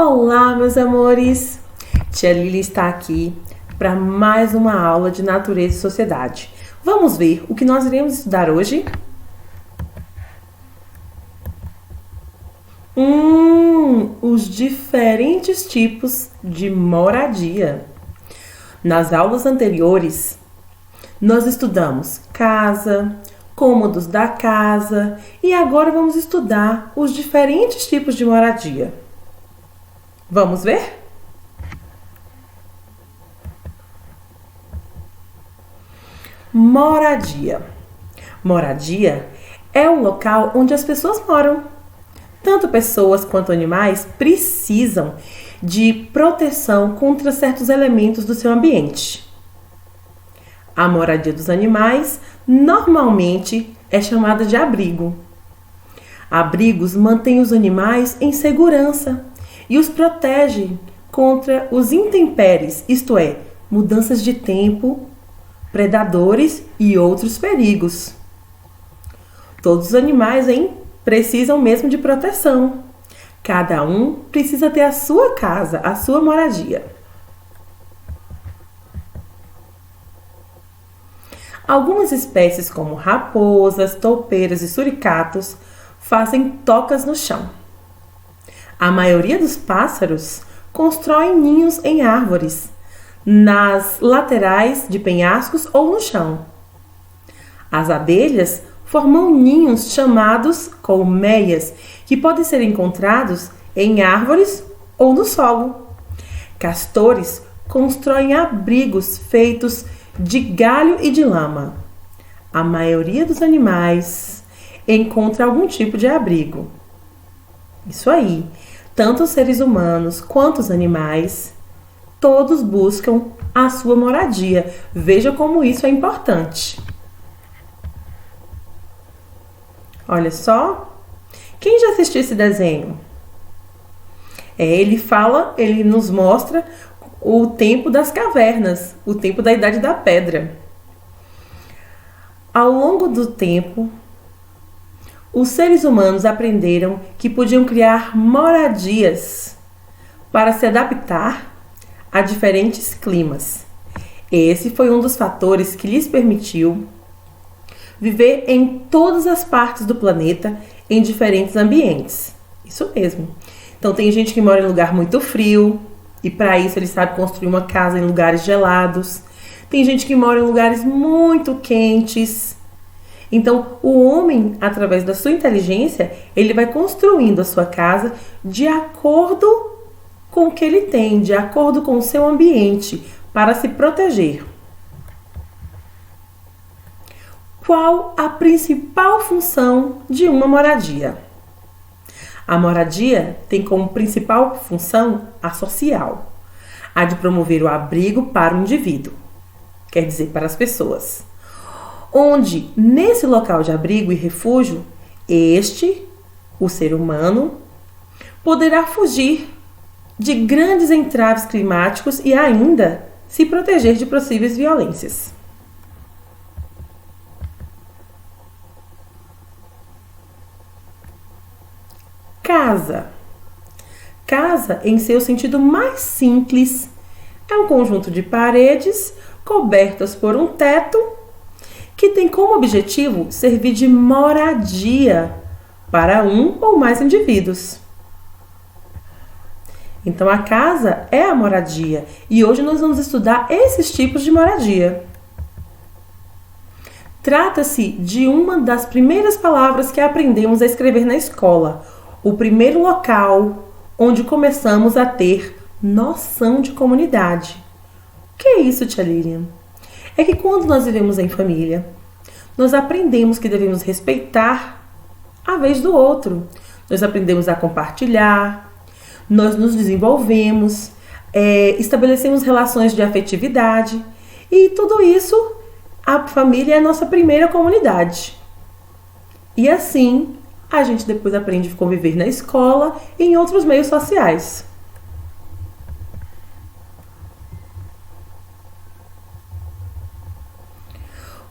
Olá, meus amores! Tia Lili está aqui para mais uma aula de natureza e sociedade. Vamos ver o que nós iremos estudar hoje? Os diferentes tipos de moradia. Nas aulas anteriores, nós estudamos casa, cômodos da casa e agora vamos estudar os diferentes tipos de moradia. Vamos ver? Moradia. Moradia é o local onde as pessoas moram. Tanto pessoas quanto animais precisam de proteção contra certos elementos do seu ambiente. A moradia dos animais normalmente é chamada de abrigo. Abrigos mantêm os animais em segurança e os protegem contra os intempéries, isto é, mudanças de tempo, predadores e outros perigos. Todos os animais, precisam mesmo de proteção. Cada um precisa ter a sua casa, a sua moradia. Algumas espécies, como raposas, toupeiras e suricatos, fazem tocas no chão. A maioria dos pássaros constroem ninhos em árvores, nas laterais de penhascos ou no chão. As abelhas formam ninhos chamados colmeias, que podem ser encontrados em árvores ou no solo. Castores constroem abrigos feitos de galho e de lama. A maioria dos animais encontra algum tipo de abrigo. Isso aí, tanto os seres humanos quanto os animais, todos buscam a sua moradia. Veja como isso é importante. Olha só, quem já assistiu esse desenho? Ele nos mostra o tempo das cavernas, o tempo da Idade da Pedra. Ao longo do tempo, os seres humanos aprenderam que podiam criar moradias para se adaptar a diferentes climas. Esse foi um dos fatores que lhes permitiu viver em todas as partes do planeta em diferentes ambientes. Isso mesmo. Então tem gente que mora em lugar muito frio e para isso ele sabe construir uma casa em lugares gelados. Tem gente que mora em lugares muito quentes. Então o homem, através da sua inteligência, ele vai construindo a sua casa de acordo com o que ele tem, de acordo com o seu ambiente, para se proteger. Qual a principal função de uma moradia? A moradia tem como principal função a social, a de promover o abrigo para o indivíduo, quer dizer, para as pessoas. Onde, nesse local de abrigo e refúgio, o ser humano, poderá fugir de grandes entraves climáticos e ainda se proteger de possíveis violências. Casa. Casa, em seu sentido mais simples, é um conjunto de paredes cobertas por um teto que tem como objetivo servir de moradia para um ou mais indivíduos. Então a casa é a moradia e hoje nós vamos estudar esses tipos de moradia. Trata-se de uma das primeiras palavras que aprendemos a escrever na escola, o primeiro local onde começamos a ter noção de comunidade. O que é isso, tia Lilian? É que quando nós vivemos em família, nós aprendemos que devemos respeitar a vez do outro. Nós aprendemos a compartilhar, nós nos desenvolvemos, estabelecemos relações de afetividade e tudo isso, a família é a nossa primeira comunidade. E assim, a gente depois aprende a conviver na escola e em outros meios sociais.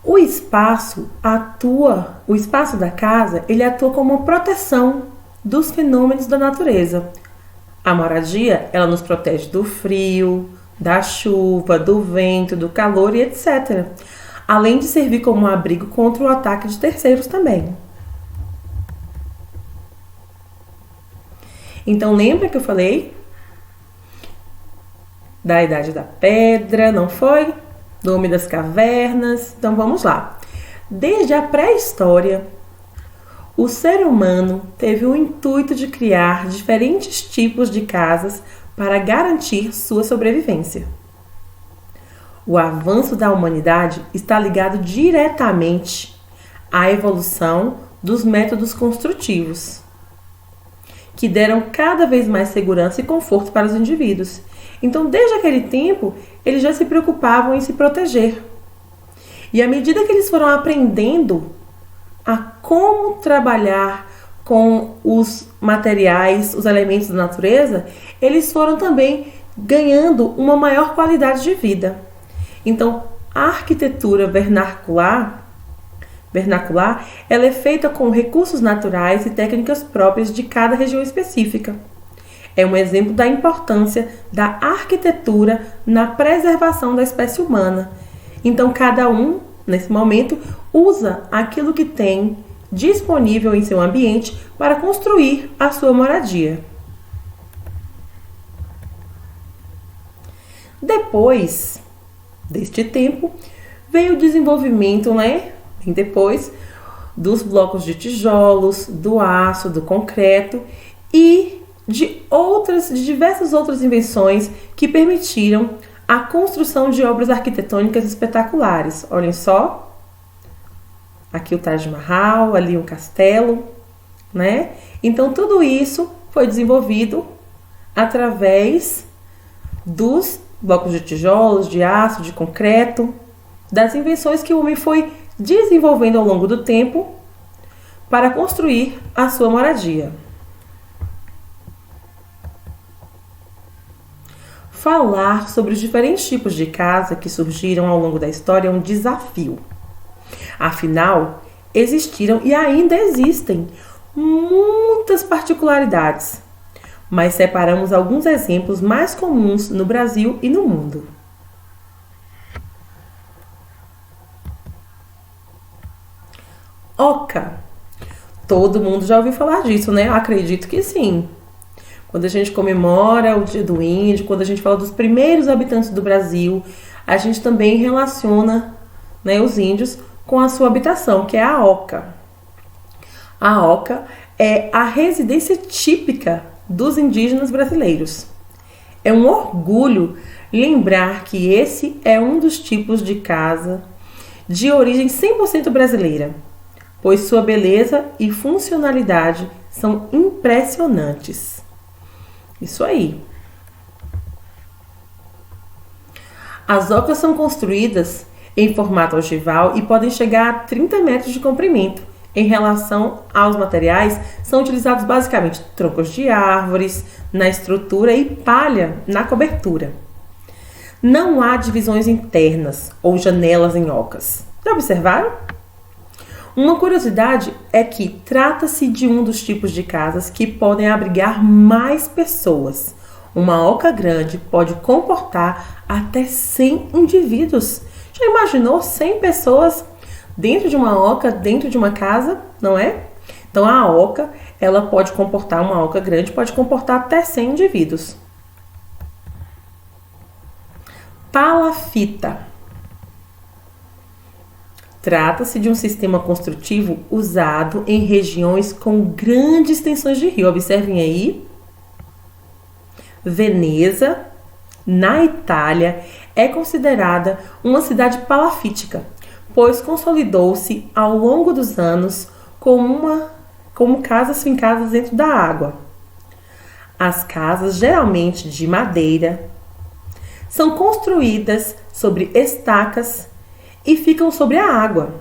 O espaço da casa, ele atua como proteção dos fenômenos da natureza. A moradia, ela nos protege do frio, da chuva, do vento, do calor e etc. Além de servir como um abrigo contra o ataque de terceiros também. Então lembra que eu falei da Idade da Pedra, não foi? Do Homem das Cavernas. Então vamos lá. Desde a pré-história, o ser humano teve o intuito de criar diferentes tipos de casas para garantir sua sobrevivência. O avanço da humanidade está ligado diretamente à evolução dos métodos construtivos, que deram cada vez mais segurança e conforto para os indivíduos. Então, desde aquele tempo, eles já se preocupavam em se proteger. E à medida que eles foram aprendendo a como trabalhar com os materiais, os elementos da natureza, eles foram também ganhando uma maior qualidade de vida. Então, a arquitetura vernacular, ela é feita com recursos naturais e técnicas próprias de cada região específica. É um exemplo da importância da arquitetura na preservação da espécie humana. Então, cada um, nesse momento, usa aquilo que tem disponível em seu ambiente para construir a sua moradia. Depois deste tempo, veio o desenvolvimento, bem depois, dos blocos de tijolos, do aço, do concreto e de diversas outras invenções que permitiram a construção de obras arquitetônicas espetaculares. Olhem só, aqui o Taj Mahal, ali um castelo, Então tudo isso foi desenvolvido através dos blocos de tijolos, de aço, de concreto, das invenções que o homem foi desenvolvendo ao longo do tempo para construir a sua moradia. Falar sobre os diferentes tipos de casa que surgiram ao longo da história é um desafio. Afinal, existiram e ainda existem muitas particularidades, mas separamos alguns exemplos mais comuns no Brasil e no mundo. Oca. Todo mundo já ouviu falar disso, né? Eu acredito que sim. Quando a gente comemora o Dia do Índio, quando a gente fala dos primeiros habitantes do Brasil, a gente também relaciona, os índios com a sua habitação, que é a oca. A oca é a residência típica dos indígenas brasileiros. É um orgulho lembrar que esse é um dos tipos de casa de origem 100% brasileira, pois sua beleza e funcionalidade são impressionantes. Isso aí. As ocas são construídas em formato ogival e podem chegar a 30 metros de comprimento. Em relação aos materiais, são utilizados basicamente troncos de árvores na estrutura e palha na cobertura. Não há divisões internas ou janelas em ocas. Já observaram? Uma curiosidade é que trata-se de um dos tipos de casas que podem abrigar mais pessoas. Uma oca grande pode comportar até 100 indivíduos. Já imaginou 100 pessoas dentro de uma oca, dentro de uma casa, não é? Então a oca, ela pode comportar, uma oca grande pode comportar até 100 indivíduos. Palafita. Trata-se de um sistema construtivo usado em regiões com grandes extensões de rio. Observem aí. Veneza, na Itália, é considerada uma cidade palafítica, pois consolidou-se ao longo dos anos como casas fincadas dentro da água. As casas, geralmente de madeira, são construídas sobre estacas e ficam sobre a água.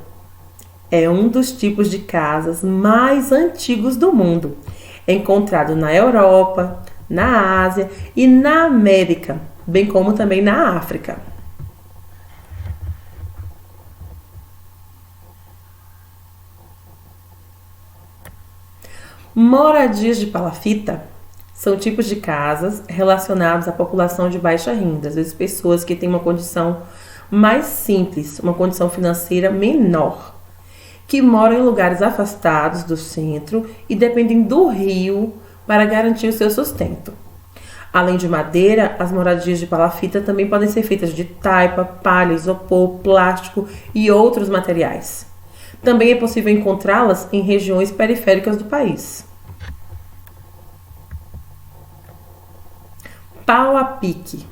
É um dos tipos de casas mais antigos do mundo, encontrado na Europa, na Ásia e na América, bem como também na África. Moradias de palafita São tipos de casas relacionados à população de baixa renda, às vezes pessoas que têm uma condição mais simples, uma condição financeira menor, que moram em lugares afastados do centro e dependem do rio para garantir o seu sustento. Além de madeira, as moradias de palafita também podem ser feitas de taipa, palha, isopor, plástico e outros materiais. Também é possível encontrá-las em regiões periféricas do país. Pau a pique.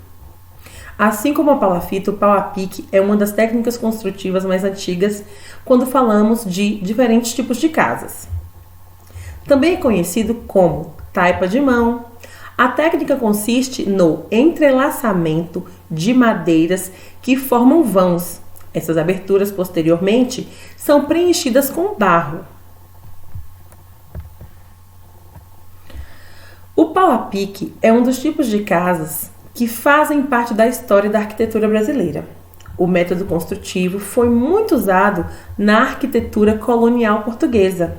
Assim como a palafita, o pau a pique é uma das técnicas construtivas mais antigas quando falamos de diferentes tipos de casas. Também é conhecido como taipa de mão. A técnica consiste no entrelaçamento de madeiras que formam vãos. Essas aberturas, posteriormente, são preenchidas com barro. O pau a pique é um dos tipos de casas que fazem parte da história da arquitetura brasileira. O método construtivo foi muito usado na arquitetura colonial portuguesa,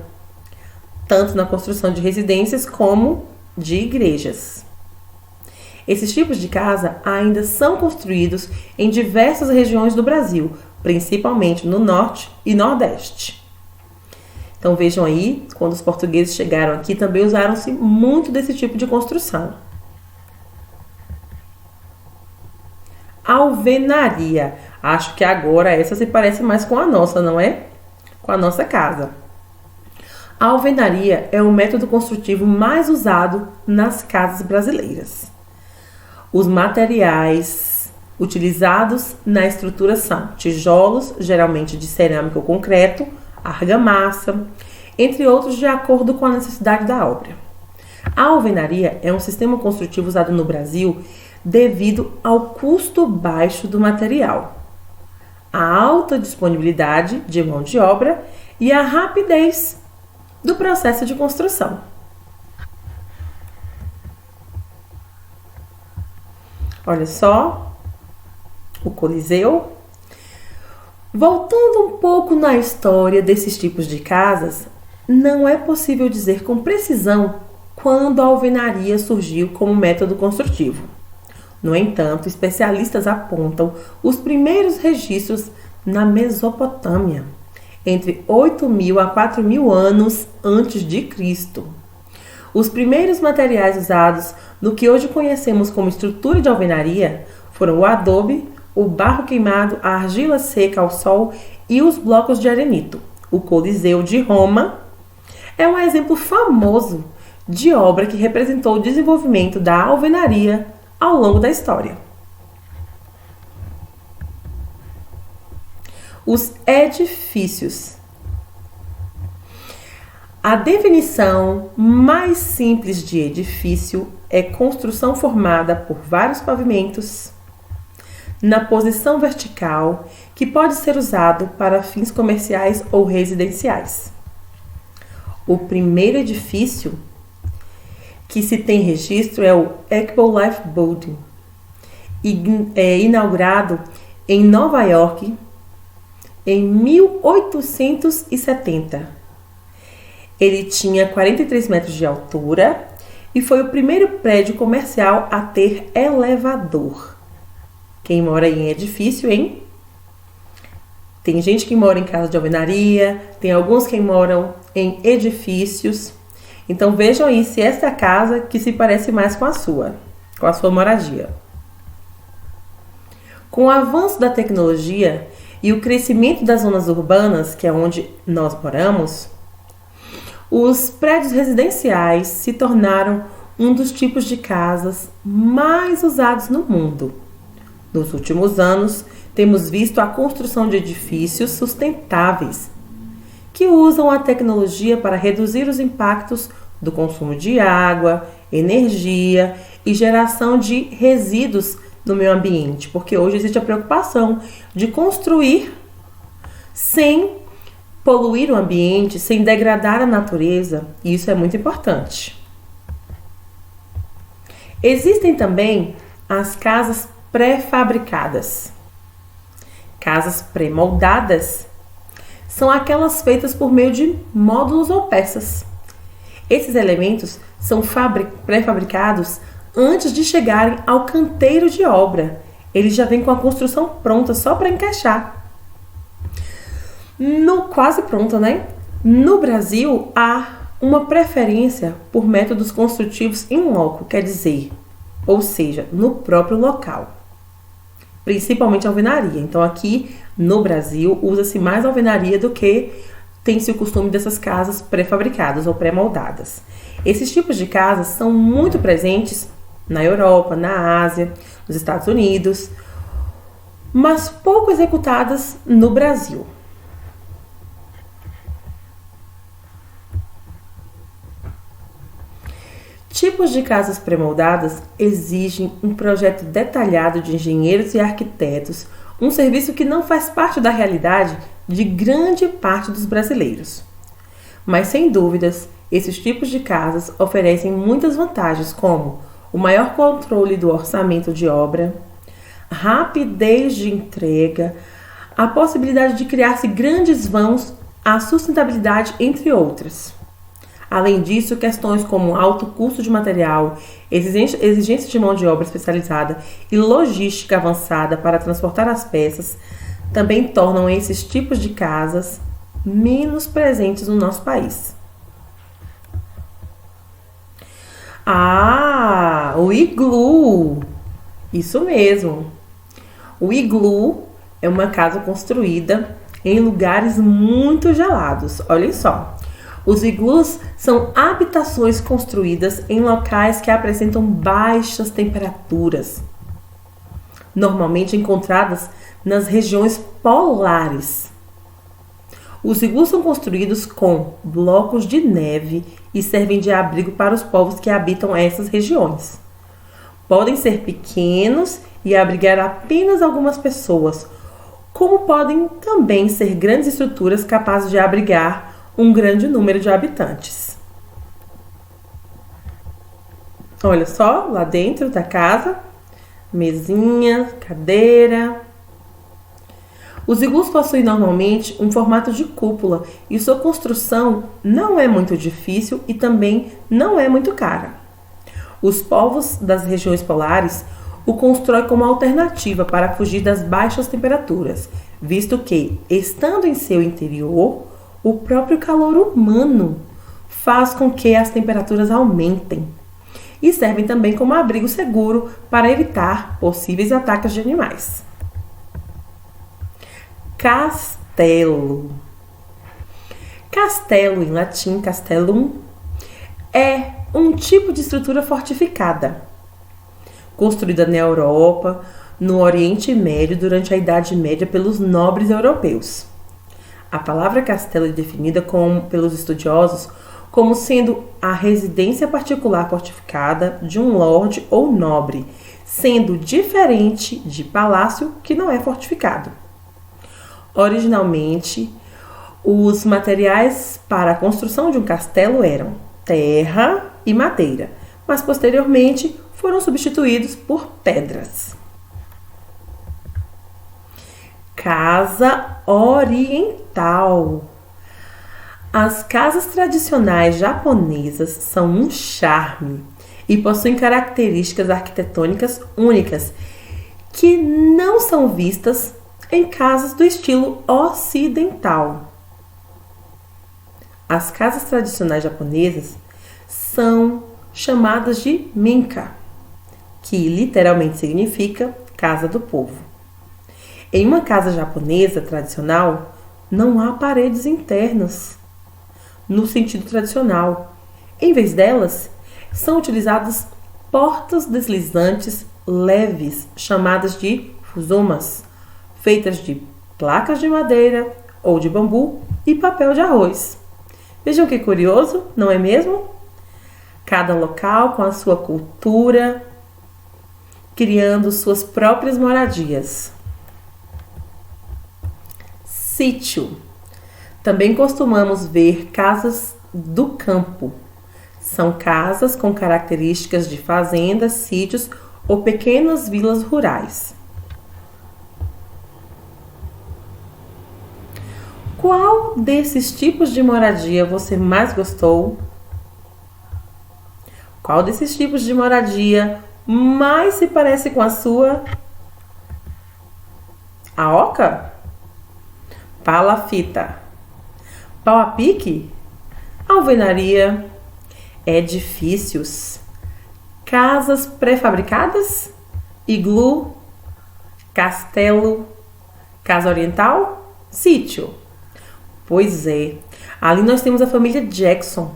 tanto na construção de residências como de igrejas. Esses tipos de casa ainda são construídos em diversas regiões do Brasil, principalmente no Norte e Nordeste. Então vejam aí, quando os portugueses chegaram aqui, também usaram-se muito desse tipo de construção. Alvenaria. Acho que agora essa se parece mais com a nossa, não é? Com a nossa casa. A alvenaria é o método construtivo mais usado nas casas brasileiras. Os materiais utilizados na estrutura são tijolos, geralmente de cerâmica ou concreto, argamassa, entre outros, de acordo com a necessidade da obra. A alvenaria é um sistema construtivo usado no Brasil devido ao custo baixo do material, a alta disponibilidade de mão de obra e a rapidez do processo de construção. Olha só, o Coliseu. Voltando um pouco na história desses tipos de casas, não é possível dizer com precisão quando a alvenaria surgiu como método construtivo. No entanto, especialistas apontam os primeiros registros na Mesopotâmia, entre 8.000 a 4.000 anos antes de Cristo. Os primeiros materiais usados no que hoje conhecemos como estrutura de alvenaria foram o adobe, o barro queimado, a argila seca ao sol e os blocos de arenito. O Coliseu de Roma é um exemplo famoso de obra que representou o desenvolvimento da alvenaria ao longo da história. Os edifícios. A definição mais simples de edifício é construção formada por vários pavimentos na posição vertical, que pode ser usado para fins comerciais ou residenciais. O primeiro edifício que se tem registro é o Equal Life Building, inaugurado em Nova York em 1870. Ele tinha 43 metros de altura e foi o primeiro prédio comercial a ter elevador. Quem mora em edifício, hein? Tem gente que mora em casa de alvenaria, tem alguns que moram em edifícios. Então vejam aí se essa é a casa que se parece mais com a sua moradia. Com o avanço da tecnologia e o crescimento das zonas urbanas, que é onde nós moramos, os prédios residenciais se tornaram um dos tipos de casas mais usados no mundo. Nos últimos anos, temos visto a construção de edifícios sustentáveis, que usam a tecnologia para reduzir os impactos do consumo de água, energia e geração de resíduos no meio ambiente, porque hoje existe a preocupação de construir sem poluir o ambiente, sem degradar a natureza, e isso é muito importante. Existem também as casas pré-fabricadas. Casas pré-moldadas são aquelas feitas por meio de módulos ou peças. Esses elementos são pré-fabricados antes de chegarem ao canteiro de obra. Eles já vêm com a construção pronta só para encaixar. Quase pronta, né? No Brasil, há uma preferência por métodos construtivos in loco, quer dizer, ou seja, no próprio local. Principalmente alvenaria. Então, aqui no Brasil, usa-se mais alvenaria do que tem-se o costume dessas casas pré-fabricadas ou pré-moldadas. Esses tipos de casas são muito presentes na Europa, na Ásia, nos Estados Unidos, mas pouco executadas no Brasil. Tipos de casas pré-moldadas exigem um projeto detalhado de engenheiros e arquitetos, um serviço que não faz parte da realidade de grande parte dos brasileiros. Mas, sem dúvidas, esses tipos de casas oferecem muitas vantagens, como o maior controle do orçamento de obra, rapidez de entrega, a possibilidade de criar-se grandes vãos, a sustentabilidade, entre outras. Além disso, questões como alto custo de material, exigência de mão de obra especializada e logística avançada para transportar as peças também tornam esses tipos de casas menos presentes no nosso país. O iglu! Isso mesmo! O iglu é uma casa construída em lugares muito gelados. Olhem só! Os iglus são habitações construídas em locais que apresentam baixas temperaturas, normalmente encontradas nas regiões polares. Os iglus são construídos com blocos de neve e servem de abrigo para os povos que habitam essas regiões. Podem ser pequenos e abrigar apenas algumas pessoas, como podem também ser grandes estruturas capazes de abrigar um grande número de habitantes. Olha só, lá dentro da casa, mesinha, cadeira. Os iglus possuem normalmente um formato de cúpula e sua construção não é muito difícil e também não é muito cara. Os povos das regiões polares o constroem como alternativa para fugir das baixas temperaturas, visto que, estando em seu interior, o próprio calor humano faz com que as temperaturas aumentem e servem também como abrigo seguro para evitar possíveis ataques de animais. Castelo. Castelo, em latim, castellum, é um tipo de estrutura fortificada, construída na Europa, no Oriente Médio, durante a Idade Média pelos nobres europeus. A palavra castelo é definida pelos estudiosos como sendo a residência particular fortificada de um lorde ou nobre, sendo diferente de palácio que não é fortificado. Originalmente, os materiais para a construção de um castelo eram terra e madeira, mas posteriormente foram substituídos por pedras. Casa oriental. As casas tradicionais japonesas são um charme e possuem características arquitetônicas únicas que não são vistas em casas do estilo ocidental. As casas tradicionais japonesas são chamadas de minka, que literalmente significa casa do povo. Em uma casa japonesa tradicional, não há paredes internas, no sentido tradicional. Em vez delas, são utilizadas portas deslizantes leves, chamadas de fuzumas, feitas de placas de madeira ou de bambu e papel de arroz. Vejam que curioso, não é mesmo? Cada local com a sua cultura, criando suas próprias moradias. Sítio. Também costumamos ver casas do campo. São casas com características de fazendas, sítios ou pequenas vilas rurais. Qual desses tipos de moradia você mais gostou? Qual desses tipos de moradia mais se parece com a sua? A oca? Palafita. Pau a pique? Alvenaria? Edifícios? Casas pré-fabricadas? Iglu? Castelo? Casa oriental? Sítio? Pois é, ali nós temos a família Jackson,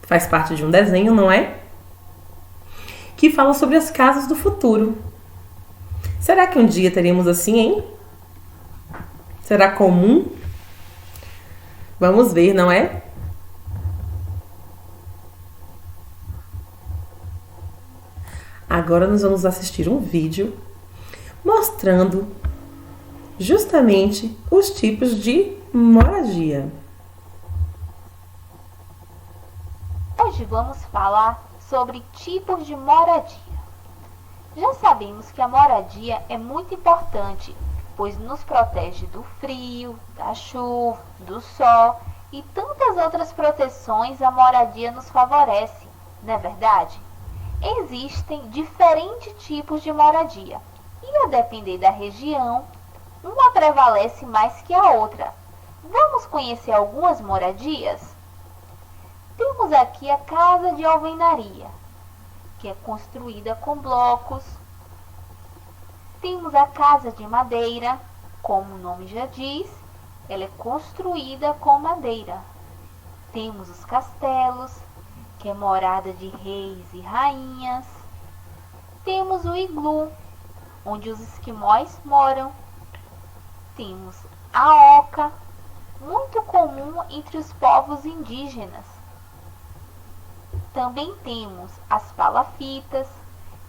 que faz parte de um desenho, não é? Que fala sobre as casas do futuro. Será que um dia teremos assim, hein? Será comum? Vamos ver, não é? Agora nós vamos assistir um vídeo mostrando justamente os tipos de moradia. Hoje vamos falar sobre tipos de moradia. Já sabemos que a moradia é muito importante, pois nos protege do frio, da chuva, do sol e tantas outras proteções a moradia nos favorece, não é verdade? Existem diferentes tipos de moradia e, a depender da região, uma prevalece mais que a outra. Vamos conhecer algumas moradias? Temos aqui a casa de alvenaria, que é construída com blocos. Temos a casa de madeira, como o nome já diz, ela é construída com madeira. Temos os castelos, que é morada de reis e rainhas. Temos o iglu, onde os esquimós moram. Temos a oca, muito comum entre os povos indígenas. Também temos as palafitas,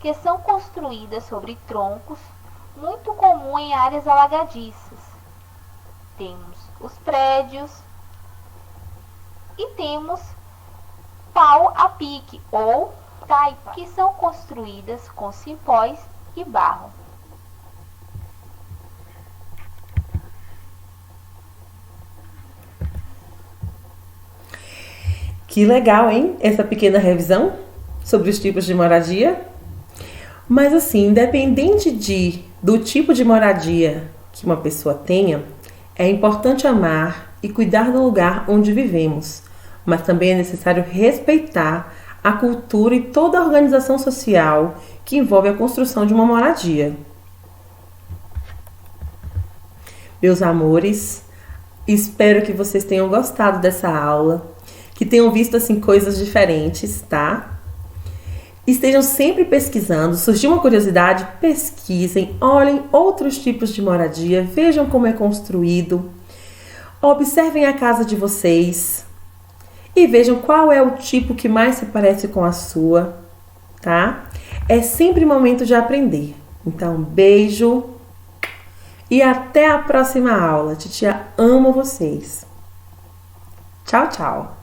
que são construídas sobre troncos, muito comum em áreas alagadiças. Temos os prédios e temos pau a pique ou taipa, que são construídas com cipós e barro. Que legal, hein? Essa pequena revisão sobre os tipos de moradia. Mas assim, independente do tipo de moradia que uma pessoa tenha, é importante amar e cuidar do lugar onde vivemos. Mas também é necessário respeitar a cultura e toda a organização social que envolve a construção de uma moradia. Meus amores, espero que vocês tenham gostado dessa aula, que tenham visto assim coisas diferentes, tá? Estejam sempre pesquisando, surgiu uma curiosidade, pesquisem, olhem outros tipos de moradia, vejam como é construído, observem a casa de vocês e vejam qual é o tipo que mais se parece com a sua, tá? É sempre momento de aprender. Então, beijo e até a próxima aula. Titia ama vocês. Tchau, tchau.